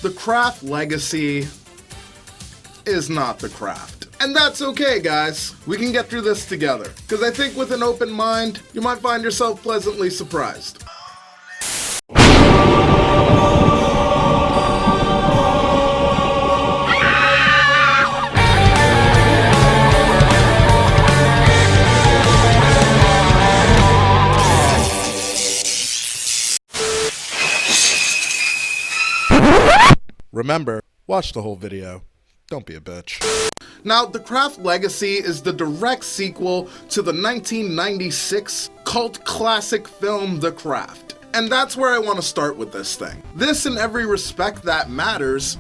The Craft legacy is not the Craft. And that's okay, guys. We can get through this together. Because I think with an open mind, you might find yourself pleasantly surprised. Remember, watch the whole video. Don't be a bitch. Now, The Craft Legacy is the direct sequel to the 1996 cult classic film The Craft. And that's where I want to start with this thing. This, in every respect that matters,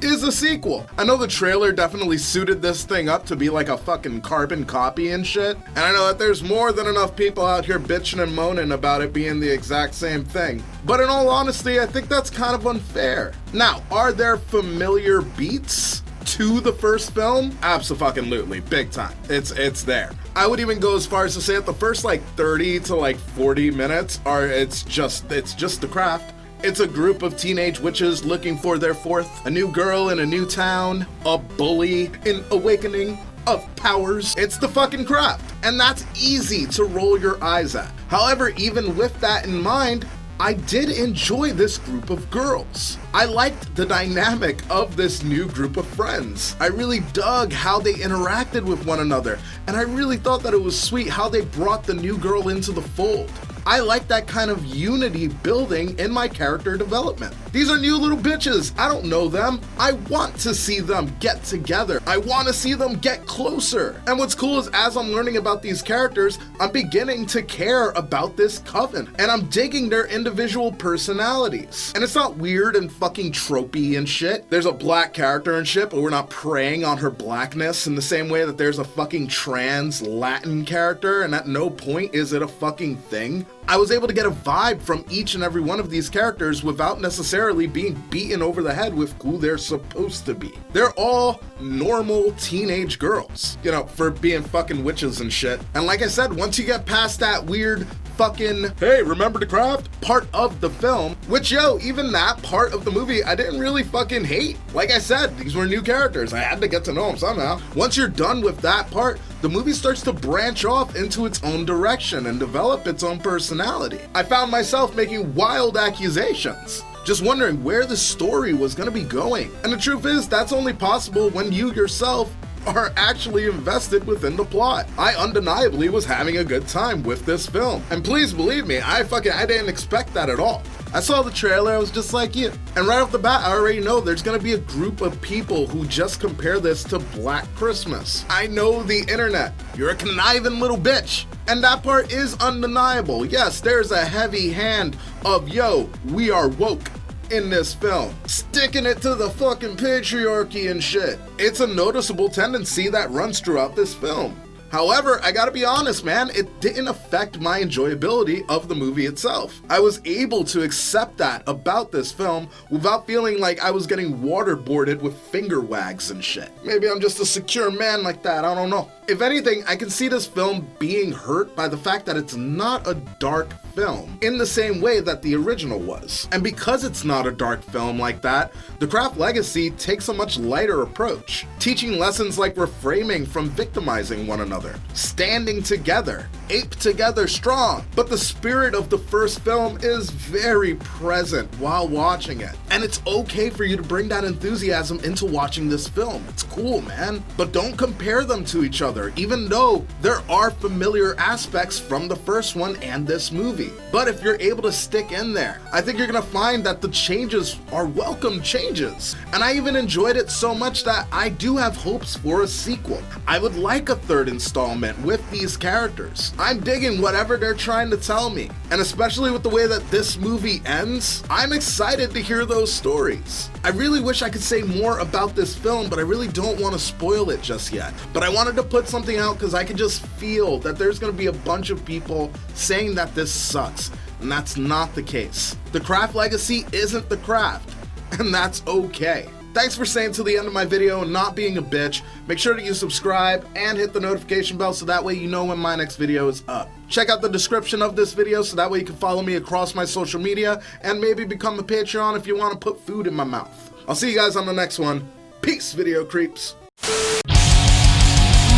is a sequel. I know the trailer definitely suited this thing up to be like a fucking carbon copy and shit. And I know that there's more than enough people out here bitching and moaning about it being the exact same thing. But in all honesty, I think that's kind of unfair. Now, are there familiar beats to the first film? Abso-fucking-lutely, big time. It's there. I would even go as far as to say that the first like 30 to like 40 minutes are it's just The Craft. It's a group of teenage witches looking for their fourth, a new girl in a new town, a bully in awakening of powers. It's the fucking Craft, and that's easy to roll your eyes at. However, even with that in mind, I did enjoy this group of girls. I liked the dynamic of this new group of friends. I really dug how they interacted with one another, and I really thought that it was sweet how they brought the new girl into the fold. I like that kind of unity building in my character development. These are new little bitches. I don't know them. I want to see them get together. I want to see them get closer. And what's cool is as I'm learning about these characters, I'm beginning to care about this coven. And I'm digging their individual personalities. And it's not weird and fucking tropey and shit. There's a black character and shit, but we're not preying on her blackness in the same way that there's a fucking trans Latin character, and at no point is it a fucking thing. I was able to get a vibe from each and every one of these characters without necessarily being beaten over the head with who they're supposed to be. They're all normal teenage girls, you know, for being fucking witches and shit. And like I said, once you get past that weird fucking, hey, remember the Craft part of the film, which, yo, even that part of the movie I didn't really fucking hate. Like I said, these were new characters. I had to get to know them somehow. Once you're done with that part, the movie starts to branch off into its own direction and develop its own personality. I found myself making wild accusations, just wondering where the story was going to be going. And the truth is, that's only possible when you yourself are actually invested within the plot. I undeniably was having a good time with this film. And please believe me, I didn't expect that at all. I saw the trailer, I was just like, yeah. And right off the bat, I already know there's gonna be a group of people who just compare this to Black Christmas. I know the internet. You're a conniving little bitch. And that part is undeniable. Yes, there's a heavy hand of, yo, we are woke in this film, sticking it to the fucking patriarchy and shit. It's a noticeable tendency that runs throughout this film. However, I gotta be honest, man, it didn't affect my enjoyability of the movie itself. I was able to accept that about this film without feeling like I was getting waterboarded with finger wags and shit. Maybe I'm just a secure man like that, I don't know. If anything, I can see this film being hurt by the fact that it's not a dark film in the same way that the original was. And because it's not a dark film like that, The Craft Legacy takes a much lighter approach, teaching lessons like refraining from victimizing one another, standing together, ape together strong. But the spirit of the first film is very present while watching it. And it's okay for you to bring that enthusiasm into watching this film. It's cool, man. But don't compare them to each other, even though there are familiar aspects from the first one and this movie. But if you're able to stick in there, I think you're gonna find that the changes are welcome changes. And I even enjoyed it so much that I do have hopes for a sequel. I would like a third installment with these characters. I'm digging whatever they're trying to tell me. And especially with the way that this movie ends, I'm excited to hear those stories. I really wish I could say more about this film, but I really don't want to spoil it just yet. But I wanted to put something out because I could just feel that there's going to be a bunch of people saying that this sucks, and that's not the case. The Craft Legacy isn't The Craft, and that's okay. Thanks for staying till the end of my video and not being a bitch. Make sure that you subscribe and hit the notification bell so that way you know when my next video is up. Check out the description of this video so that way you can follow me across my social media and maybe become a Patreon if you want to put food in my mouth. I'll see you guys on the next one. Peace, video creeps.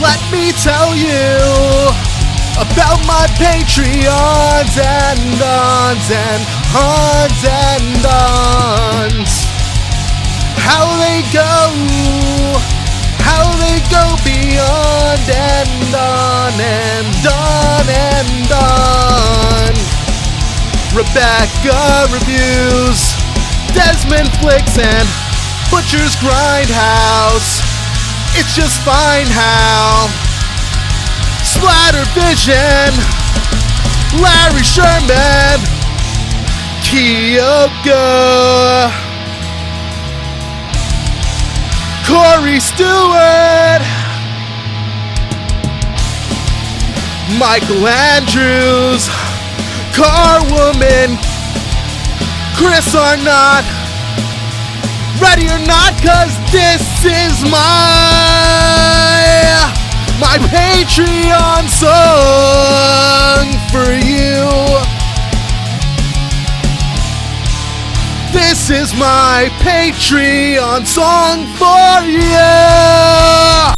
Let me tell you about my Patreons and ons and ons and ons. How they go beyond and on and on and on. Rebecca reviews, Desmond flicks and Butcher's Grindhouse. It's just fine how Splatter Vision, Larry Sherman, Kyoko, Corey Stewart, Michael Andrews, Carwoman, Chris Arnott, Ready or not, cause this is my Patreon song for you. This is my Patreon song for you.